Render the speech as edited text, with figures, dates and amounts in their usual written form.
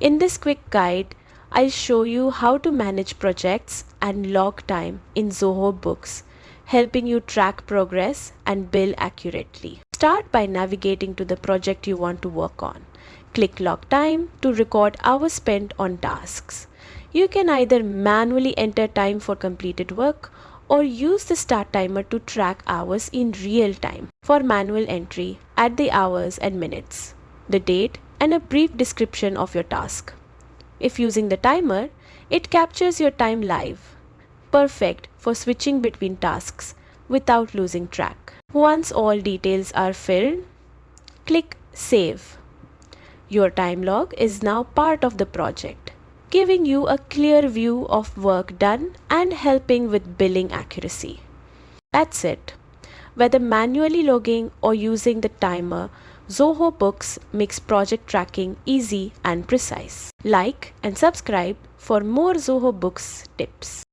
In this quick guide, I'll show you how to manage projects and log time in Zoho Books, helping you track progress and bill accurately. Start by navigating to the project you want to work on. Click Log Time to record hours spent on tasks. You can either manually enter time for completed work or use the start timer to track hours in real time. For manual entry, add the hours and minutes, the date, and a brief description of your task. If using the timer, it captures your time live, perfect for switching between tasks without losing track. Once all details are filled, click Save. Your time log is now part of the project, giving you a clear view of work done and helping with billing accuracy. That's it. Whether manually logging or using the timer, Zoho Books makes project tracking easy and precise. Like and subscribe for more Zoho Books tips.